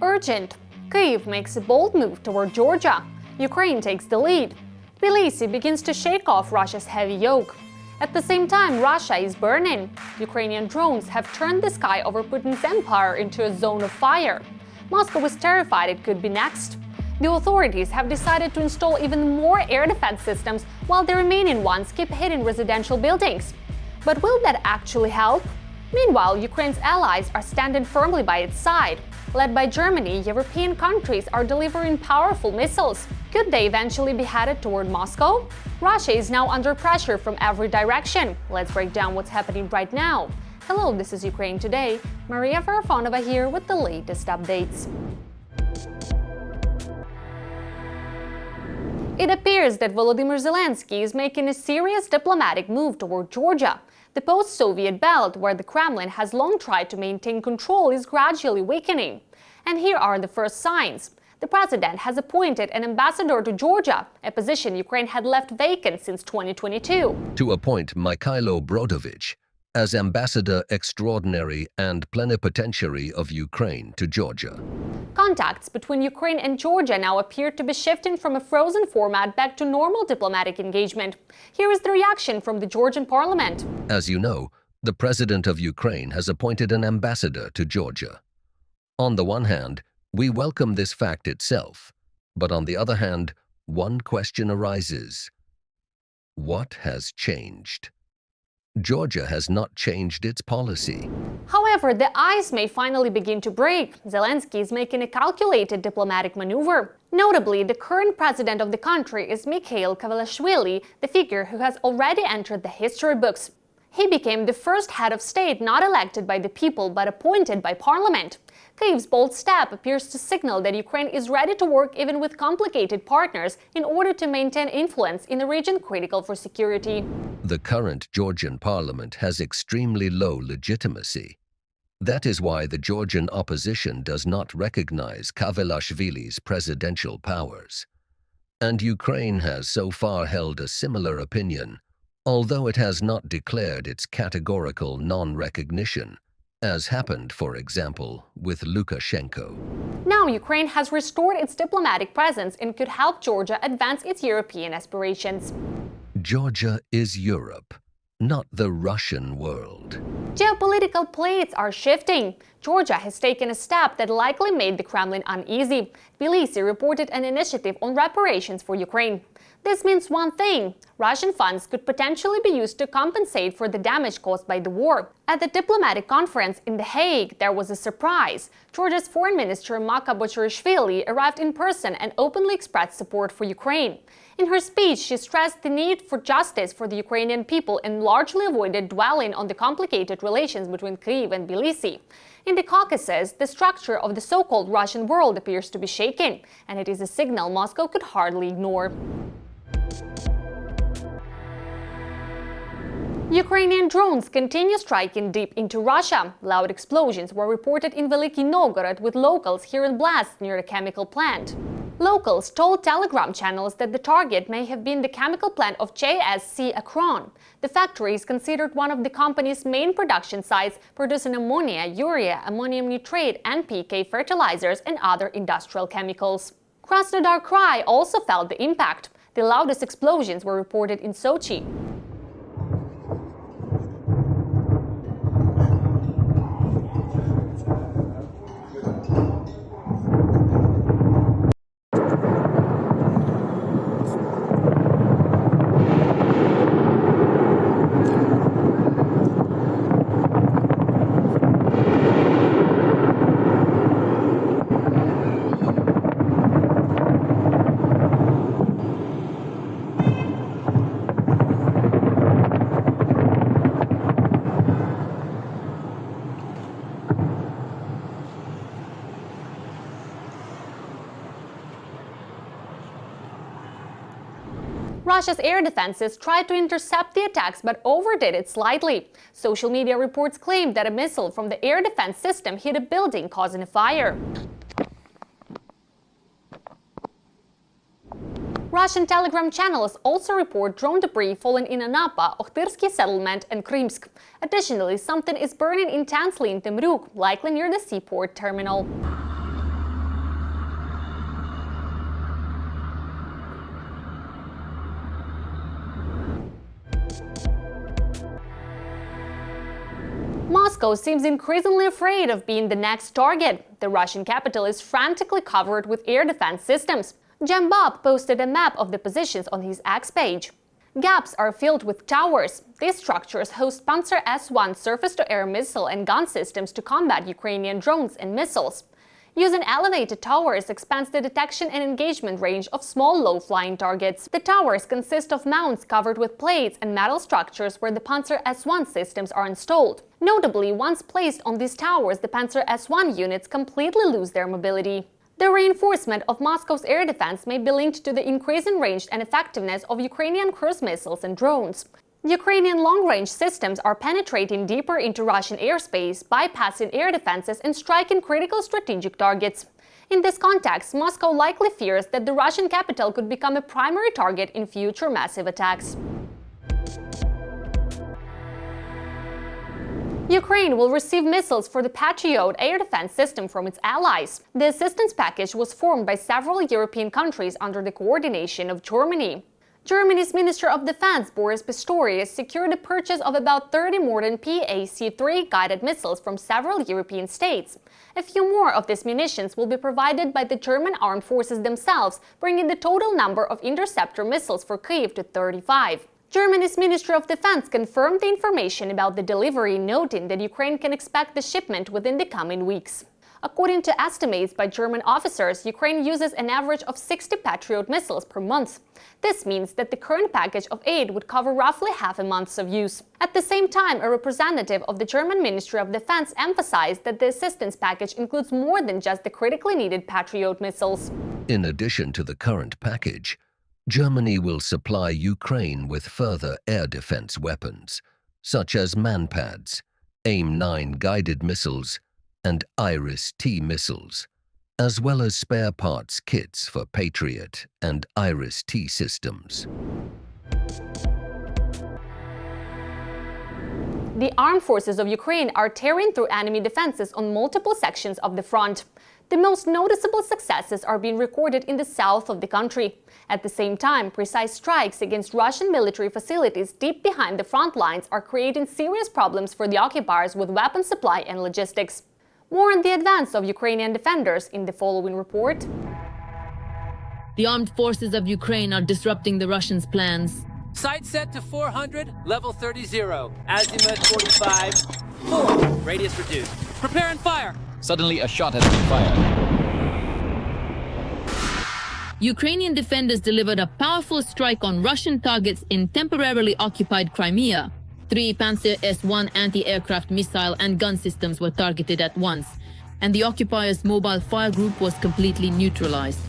Urgent. Kyiv makes a bold move toward Georgia. Ukraine takes the lead. Tbilisi begins to shake off Russia's heavy yoke. At the same time, Russia is burning. Ukrainian drones have turned the sky over Putin's empire into a zone of fire. Moscow is terrified it could be next. The authorities have decided to install even more air defense systems while the remaining ones keep hitting residential buildings. But will that actually help? Meanwhile, Ukraine's allies are standing firmly by its side. Led by Germany, European countries are delivering powerful missiles. Could they eventually be headed toward Moscow? Russia is now under pressure from every direction. Let's break down what's happening right now. Hello, this is Ukraine Today. Maria Farafonova here with the latest updates. It appears that Volodymyr Zelensky is making a serious diplomatic move toward Georgia. The post-Soviet belt, where the Kremlin has long tried to maintain control, is gradually weakening. And here are the first signs. The president has appointed an ambassador to Georgia, a position Ukraine had left vacant since 2022. To appoint Mikhailo Brodovich as ambassador extraordinary and plenipotentiary of Ukraine to Georgia. Contacts between Ukraine and Georgia now appear to be shifting from a frozen format back to normal diplomatic engagement. Here is the reaction from the Georgian parliament. As you know, the president of Ukraine has appointed an ambassador to Georgia. On the one hand, we welcome this fact itself, but on the other hand, one question arises. What has changed? Georgia has not changed its policy. However, the ice may finally begin to break. Zelensky is making a calculated diplomatic maneuver. Notably, the current president of the country is Mikhail Kavalashvili, the figure who has already entered the history books. He became the first head of state not elected by the people but appointed by parliament. Kyiv's bold step appears to signal that Ukraine is ready to work even with complicated partners in order to maintain influence in a region critical for security. The current Georgian parliament has extremely low legitimacy. That is why the Georgian opposition does not recognize Kavalashvili's presidential powers. And Ukraine has so far held a similar opinion, although it has not declared its categorical non-recognition, as happened, for example, with Lukashenko. Now Ukraine has restored its diplomatic presence and could help Georgia advance its European aspirations. Georgia is Europe, not the Russian world. Geopolitical plates are shifting. Georgia has taken a step that likely made the Kremlin uneasy. Tbilisi reported an initiative on reparations for Ukraine. This means one thing: Russian funds could potentially be used to compensate for the damage caused by the war. At the diplomatic conference in The Hague, there was a surprise. Georgia's Foreign Minister Maka Bocharishvili arrived in person and openly expressed support for Ukraine. In her speech, she stressed the need for justice for the Ukrainian people and largely avoided dwelling on the complicated relations between Kyiv and Tbilisi. In the Caucasus, the structure of the so-called Russian world appears to be shaking, and it is a signal Moscow could hardly ignore. Ukrainian drones continue striking deep into Russia. Loud explosions were reported in Veliki Novgorod, with locals hearing blasts near a chemical plant. Locals told Telegram channels that the target may have been the chemical plant of JSC Akron. The factory is considered one of the company's main production sites, producing ammonia, urea, ammonium nitrate, NPK fertilizers and other industrial chemicals. Krasnodar Krai also felt the impact. The loudest explosions were reported in Sochi. Russia's air defenses tried to intercept the attacks but overdid it slightly. Social media reports claimed that a missile from the air defense system hit a building, causing a fire. Russian Telegram channels also report drone debris falling in Anapa, Okhtyrsky settlement and Krymsk. Additionally, something is burning intensely in Temryuk, likely near the seaport terminal. Moscow seems increasingly afraid of being the next target. The Russian capital is frantically covered with air defense systems. Bob posted a map of the positions on his X page. Gaps are filled with towers. These structures host Panzer S-1 surface-to-air missile and gun systems to combat Ukrainian drones and missiles. Using elevated towers expands the detection and engagement range of small, low-flying targets. The towers consist of mounts covered with plates and metal structures where the Panzer S-1 systems are installed. Notably, once placed on these towers, the Panzer S-1 units completely lose their mobility. The reinforcement of Moscow's air defense may be linked to the increasing range and effectiveness of Ukrainian cruise missiles and drones. Ukrainian long-range systems are penetrating deeper into Russian airspace, bypassing air defenses and striking critical strategic targets. In this context, Moscow likely fears that the Russian capital could become a primary target in future massive attacks. Ukraine will receive missiles for the Patriot air defense system from its allies. The assistance package was formed by several European countries under the coordination of Germany. Germany's Minister of Defense Boris Pistorius secured the purchase of about 30 modern PAC-3 guided missiles from several European states. A few more of these munitions will be provided by the German armed forces themselves, bringing the total number of interceptor missiles for Kyiv to 35. Germany's Ministry of Defense confirmed the information about the delivery, noting that Ukraine can expect the shipment within the coming weeks. According to estimates by German officers, Ukraine uses an average of 60 Patriot missiles per month. This means that the current package of aid would cover roughly half a month of use. At the same time, a representative of the German Ministry of Defense emphasized that the assistance package includes more than just the critically needed Patriot missiles. In addition to the current package, Germany will supply Ukraine with further air defense weapons, such as Manpads, AIM-9 guided missiles, and Iris-T missiles, as well as spare parts kits for Patriot and Iris-T systems. The armed forces of Ukraine are tearing through enemy defenses on multiple sections of the front. The most noticeable successes are being recorded in the south of the country. At the same time, precise strikes against Russian military facilities deep behind the front lines are creating serious problems for the occupiers with weapon supply and logistics. More on the advance of Ukrainian defenders in the following report. The armed forces of Ukraine are disrupting the Russians' plans. Sight set to 400, level 30, azimuth 45, 4, radius reduced. Prepare and fire! Suddenly, a shot has been fired. Ukrainian defenders delivered a powerful strike on Russian targets in temporarily occupied Crimea. 3 Panzer S-1 anti-aircraft missile and gun systems were targeted at once, and the occupiers' mobile fire group was completely neutralized.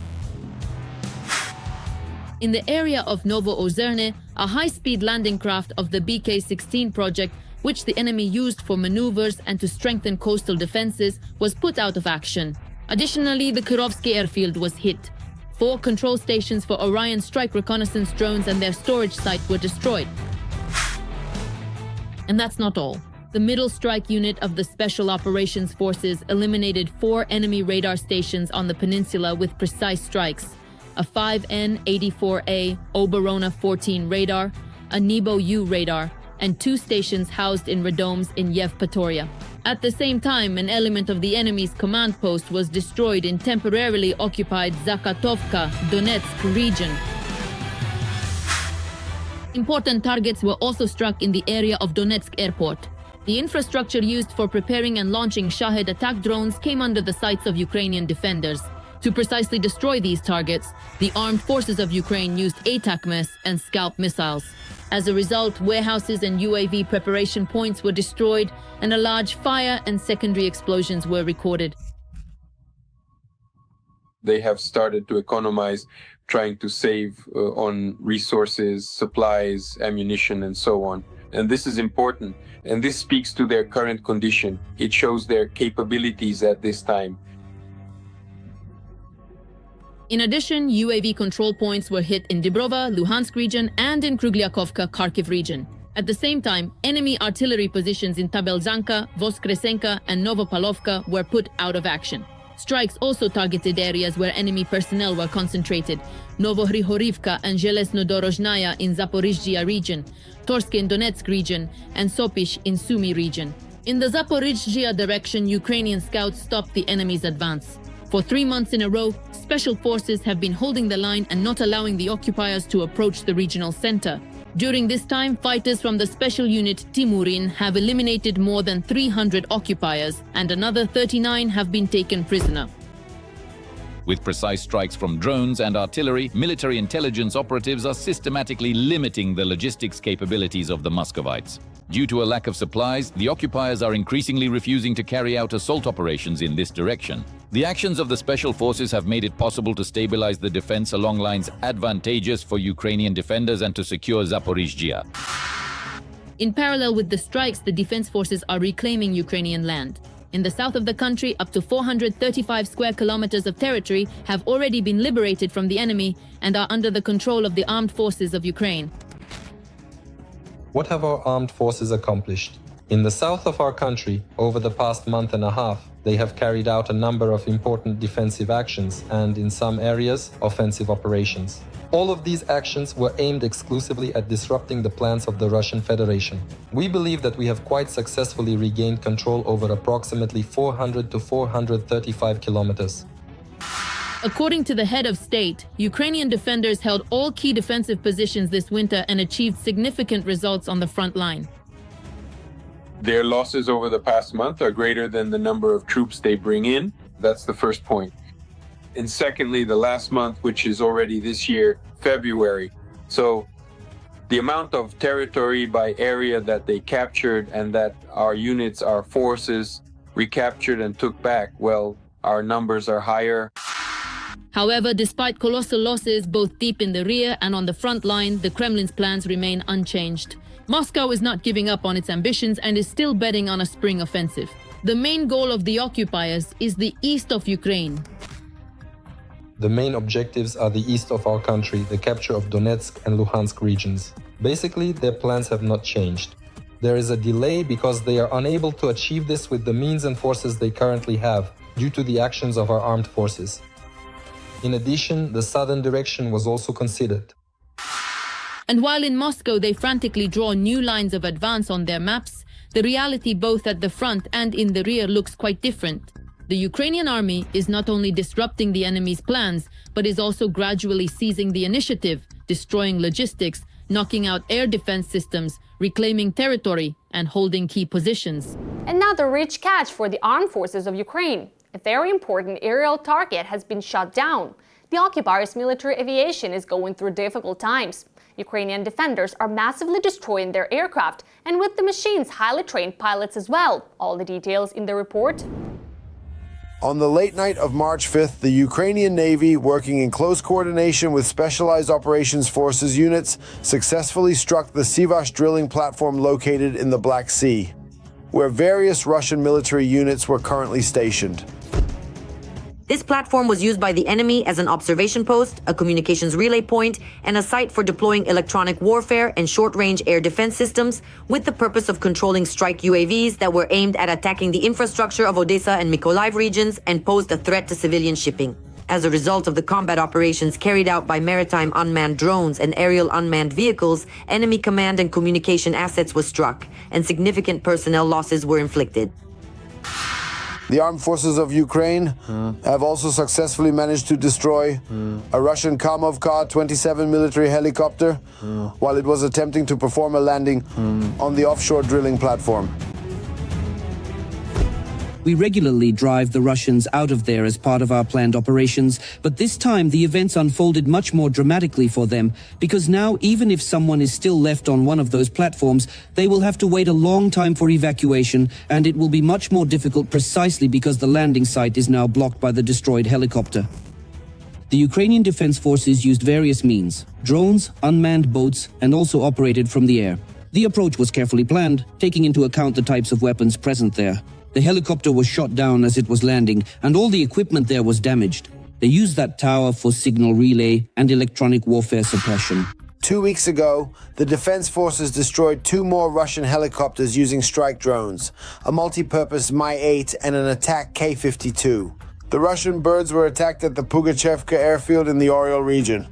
In the area of Novo-Ozerne, a high-speed landing craft of the BK-16 project, which the enemy used for maneuvers and to strengthen coastal defenses, was put out of action. Additionally, the Kirovsky airfield was hit. 4 control stations for Orion strike reconnaissance drones and their storage site were destroyed. And that's not all. The Middle Strike Unit of the Special Operations Forces eliminated 4 enemy radar stations on the peninsula with precise strikes: a 5N-84A Oberona 14 radar, a Nebo-U radar, and 2 stations housed in radomes in Yevpatoria. At the same time, an element of the enemy's command post was destroyed in temporarily occupied Zakatovka, Donetsk region. Important targets were also struck in the area of Donetsk airport. The infrastructure used for preparing and launching Shahed attack drones came under the sights of Ukrainian defenders. To precisely destroy these targets, the armed forces of Ukraine used ATACMS and Scalp missiles. As a result, warehouses and UAV preparation points were destroyed, and a large fire and secondary explosions were recorded. They have started to economize, trying to save on resources, supplies, ammunition, and so on. And this is important, and this speaks to their current condition. It shows their capabilities at this time. In addition, UAV control points were hit in Dibrova, Luhansk region, and in Kruglyakhovka, Kharkiv region. At the same time, enemy artillery positions in Tabelzhanka, Voskresenka, and Novopalovka were put out of action. Strikes also targeted areas where enemy personnel were concentrated: Novohrihorivka and Zhelezno-Dorozhnaya in Zaporizhzhia region, Torsk in Donetsk region, and Sopish in Sumy region. In the Zaporizhzhia direction, Ukrainian scouts stopped the enemy's advance. For 3 months in a row, special forces have been holding the line and not allowing the occupiers to approach the regional center. During this time, fighters from the special unit Timurin have eliminated more than 300 occupiers, and another 39 have been taken prisoner. With precise strikes from drones and artillery, military intelligence operatives are systematically limiting the logistics capabilities of the Muscovites. Due to a lack of supplies, the occupiers are increasingly refusing to carry out assault operations in this direction. The actions of the special forces have made it possible to stabilize the defense along lines advantageous for Ukrainian defenders and to secure Zaporizhzhia. In parallel with the strikes, the defense forces are reclaiming Ukrainian land. In the south of the country, up to 435 square kilometers of territory have already been liberated from the enemy and are under the control of the armed forces of Ukraine. What have our armed forces accomplished? In the south of our country, over the past month and a half, they have carried out a number of important defensive actions and, in some areas, offensive operations. All of these actions were aimed exclusively at disrupting the plans of the Russian Federation. We believe that we have quite successfully regained control over approximately 400 to 435 kilometers. According to the head of state, Ukrainian defenders held all key defensive positions this winter and achieved significant results on the front line. Their losses over the past month are greater than the number of troops they bring in. That's the first point. And secondly, the last month, which is already this year, February. So the amount of territory by area that they captured and that our units, our forces recaptured and took back, well, our numbers are higher. However, despite colossal losses both deep in the rear and on the front line, the Kremlin's plans remain unchanged. Moscow is not giving up on its ambitions and is still betting on a spring offensive. The main goal of the occupiers is the east of Ukraine. The main objectives are the east of our country, the capture of Donetsk and Luhansk regions. Basically, their plans have not changed. There is a delay because they are unable to achieve this with the means and forces they currently have, due to the actions of our armed forces. In addition, the southern direction was also considered. And while in Moscow they frantically draw new lines of advance on their maps, the reality both at the front and in the rear looks quite different. The Ukrainian army is not only disrupting the enemy's plans, but is also gradually seizing the initiative, destroying logistics, knocking out air defense systems, reclaiming territory, and holding key positions. Another rich catch for the armed forces of Ukraine. A very important aerial target has been shot down. The occupiers' military aviation is going through difficult times. Ukrainian defenders are massively destroying their aircraft, and with the machines, highly trained pilots as well. All the details in the report. On the late night of March 5th, the Ukrainian Navy, working in close coordination with Specialized Operations Forces units, successfully struck the Sivash drilling platform located in the Black Sea, where various Russian military units were currently stationed. This platform was used by the enemy as an observation post, a communications relay point, and a site for deploying electronic warfare and short-range air defense systems with the purpose of controlling strike UAVs that were aimed at attacking the infrastructure of Odessa and Mykolaiv regions and posed a threat to civilian shipping. As a result of the combat operations carried out by maritime unmanned drones and aerial unmanned vehicles, enemy command and communication assets were struck, and significant personnel losses were inflicted. The armed forces of Ukraine have also successfully managed to destroy a Russian Kamov Ka-27 military helicopter while it was attempting to perform a landing on the offshore drilling platform. We regularly drive the Russians out of there as part of our planned operations, but this time the events unfolded much more dramatically for them, because now even if someone is still left on one of those platforms, they will have to wait a long time for evacuation, and it will be much more difficult precisely because the landing site is now blocked by the destroyed helicopter. The Ukrainian Defense Forces used various means: drones, unmanned boats, and also operated from the air. The approach was carefully planned, taking into account the types of weapons present there. The helicopter was shot down as it was landing, and all the equipment there was damaged. They used that tower for signal relay and electronic warfare suppression. 2 weeks ago, the Defense Forces destroyed 2 more Russian helicopters using strike drones, a multi-purpose Mi-8 and an attack K-52. The Russian birds were attacked at the Pugachevka airfield in the Oriol region.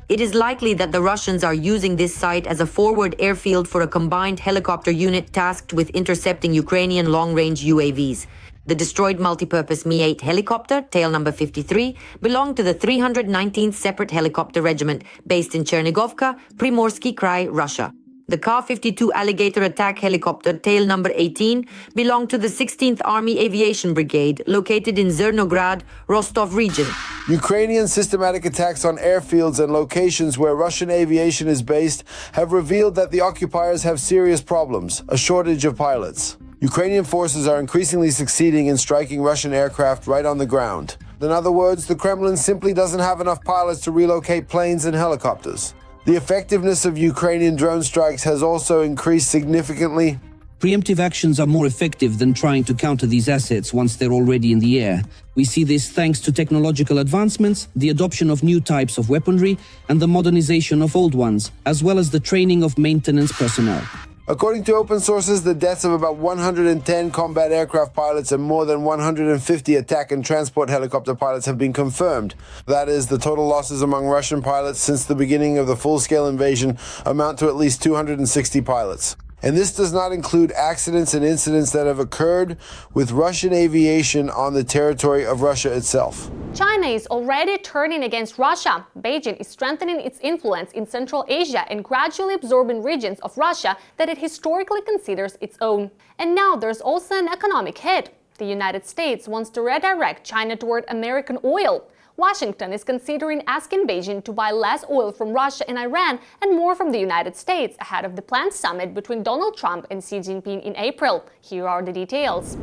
It is likely that the Russians are using this site as a forward airfield for a combined helicopter unit tasked with intercepting Ukrainian long-range UAVs. The destroyed multipurpose Mi-8 helicopter, tail number 53, belonged to the 319th Separate Helicopter Regiment, based in Chernigovka, Primorsky Krai, Russia. The Ka-52 Alligator attack helicopter, tail number 18, belonged to the 16th Army Aviation Brigade, located in Zernograd, Rostov region. Ukrainian systematic attacks on airfields and locations where Russian aviation is based have revealed that the occupiers have serious problems, a shortage of pilots. Ukrainian forces are increasingly succeeding in striking Russian aircraft right on the ground. In other words, the Kremlin simply doesn't have enough pilots to relocate planes and helicopters. The effectiveness of Ukrainian drone strikes has also increased significantly. Preemptive actions are more effective than trying to counter these assets once they're already in the air. We see this thanks to technological advancements, the adoption of new types of weaponry, and the modernization of old ones, as well as the training of maintenance personnel. According to open sources, the deaths of about 110 combat aircraft pilots and more than 150 attack and transport helicopter pilots have been confirmed. That is, the total losses among Russian pilots since the beginning of the full-scale invasion amount to at least 260 pilots. And this does not include accidents and incidents that have occurred with Russian aviation on the territory of Russia itself. China is already turning against Russia. Beijing is strengthening its influence in Central Asia and gradually absorbing regions of Russia that it historically considers its own. And now there's also an economic hit. The United States wants to redirect China toward American oil. Washington is considering asking Beijing to buy less oil from Russia and Iran and more from the United States ahead of the planned summit between Donald Trump and Xi Jinping in April. Here are the details.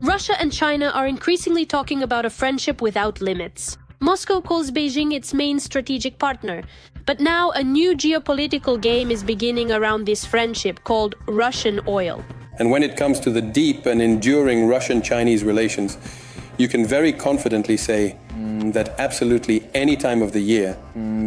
Russia and China are increasingly talking about a friendship without limits. Moscow calls Beijing its main strategic partner. But now a new geopolitical game is beginning around this friendship called Russian oil. And when it comes to the deep and enduring Russian-Chinese relations, you can very confidently say that absolutely any time of the year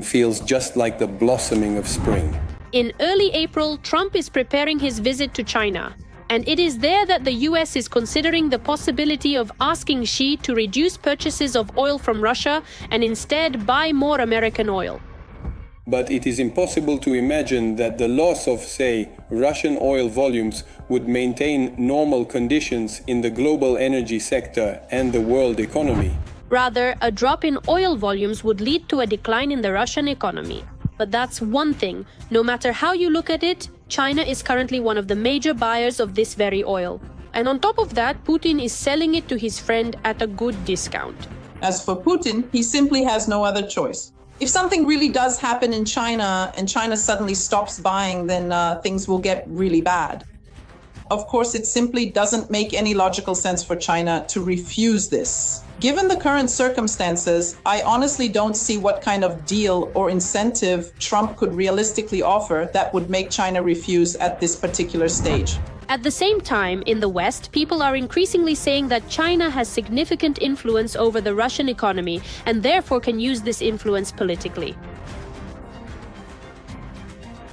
feels just like the blossoming of spring. In early April, Trump is preparing his visit to China. And it is there that the US is considering the possibility of asking Xi to reduce purchases of oil from Russia and instead buy more American oil. But it is impossible to imagine that the loss of, say, Russian oil volumes would maintain normal conditions in the global energy sector and the world economy. Rather, a drop in oil volumes would lead to a decline in the Russian economy. But that's one thing. No matter how you look at it, China is currently one of the major buyers of this very oil. And on top of that, Putin is selling it to his friend at a good discount. As for Putin, he simply has no other choice. If something really does happen in China and China suddenly stops buying, then things will get really bad. Of course, it simply doesn't make any logical sense for China to refuse this. Given the current circumstances, I honestly don't see what kind of deal or incentive Trump could realistically offer that would make China refuse at this particular stage. At the same time, in the West, people are increasingly saying that China has significant influence over the Russian economy and therefore can use this influence politically.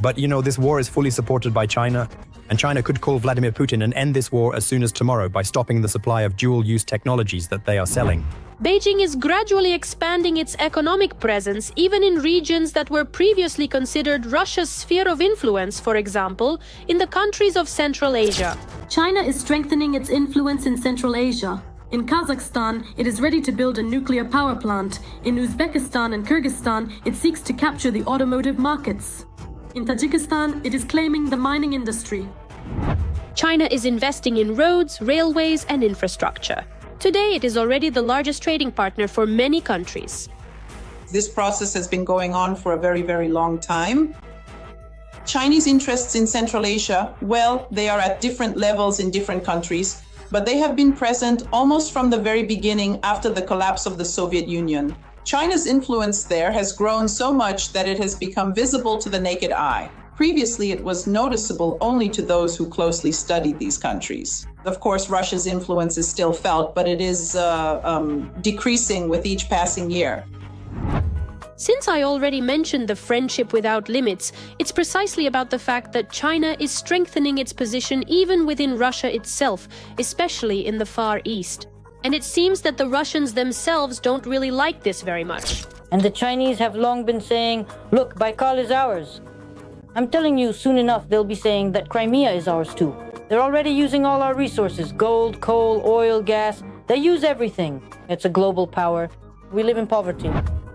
But, this war is fully supported by China, and China could call Vladimir Putin and end this war as soon as tomorrow by stopping the supply of dual-use technologies that they are selling. Beijing is gradually expanding its economic presence even in regions that were previously considered Russia's sphere of influence, for example, in the countries of Central Asia. China is strengthening its influence in Central Asia. In Kazakhstan, it is ready to build a nuclear power plant. In Uzbekistan and Kyrgyzstan, it seeks to capture the automotive markets. In Tajikistan, it is claiming the mining industry. China is investing in roads, railways, and infrastructure. Today, it is already the largest trading partner for many countries. This process has been going on for a very, very long time. Chinese interests in Central Asia, well, they are at different levels in different countries, but they have been present almost from the very beginning after the collapse of the Soviet Union. China's influence there has grown so much that it has become visible to the naked eye. Previously, it was noticeable only to those who closely studied these countries. Of course, Russia's influence is still felt, but it is decreasing with each passing year. Since I already mentioned the friendship without limits, it's precisely about the fact that China is strengthening its position even within Russia itself, especially in the Far East. And it seems that the Russians themselves don't really like this very much. And the Chinese have long been saying, look, Baikal is ours. I'm telling you, soon enough they'll be saying that Crimea is ours too. They're already using all our resources, gold, coal, oil, gas. They use everything. It's a global power. We live in poverty.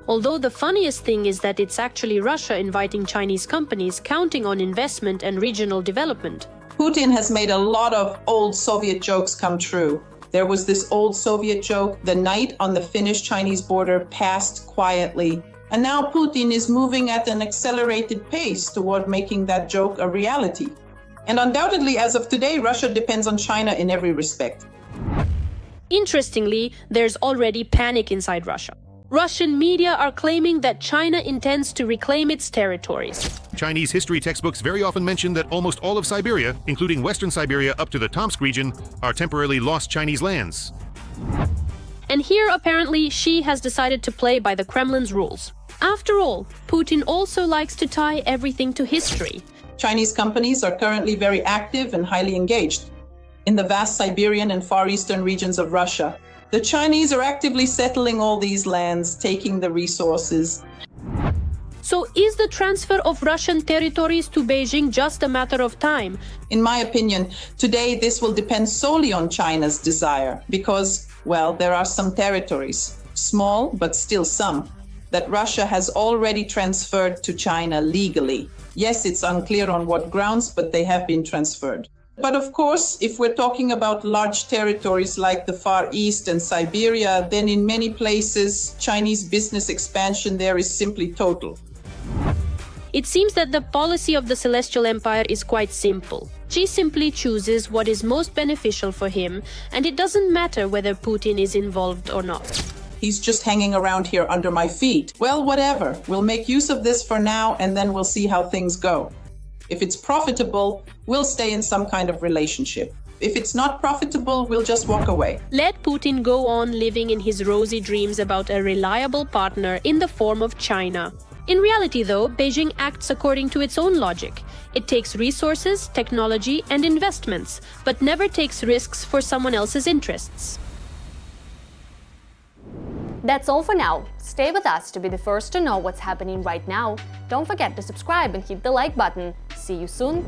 Although the funniest thing is that it's actually Russia inviting Chinese companies counting on investment and regional development. Putin has made a lot of old Soviet jokes come true. There was this old Soviet joke, the night on the Finnish-Chinese border passed quietly. And now Putin is moving at an accelerated pace toward making that joke a reality. And undoubtedly, as of today, Russia depends on China in every respect. Interestingly, there's already panic inside Russia. Russian media are claiming that China intends to reclaim its territories. Chinese history textbooks very often mention that almost all of Siberia, including Western Siberia up to the Tomsk region, are temporarily lost Chinese lands. And here, apparently, Xi has decided to play by the Kremlin's rules. After all, Putin also likes to tie everything to history. Chinese companies are currently very active and highly engaged in the vast Siberian and Far Eastern regions of Russia. The Chinese are actively settling all these lands, taking the resources. So is the transfer of Russian territories to Beijing just a matter of time? In my opinion, today this will depend solely on China's desire because, well, there are some territories, small but still some, that Russia has already transferred to China legally. Yes, it's unclear on what grounds, but they have been transferred. But of course, if we're talking about large territories like the Far East and Siberia, then in many places, Chinese business expansion there is simply total. It seems that the policy of the Celestial Empire is quite simple. Xi simply chooses what is most beneficial for him, and it doesn't matter whether Putin is involved or not. He's just hanging around here under my feet. Well, whatever. We'll make use of this for now, and then we'll see how things go. If it's profitable, we'll stay in some kind of relationship. If it's not profitable, we'll just walk away. Let Putin go on living in his rosy dreams about a reliable partner in the form of China. In reality, though, Beijing acts according to its own logic. It takes resources, technology, and investments, but never takes risks for someone else's interests. That's all for now. Stay with us to be the first to know what's happening right now. Don't forget to subscribe and hit the like button. See you soon!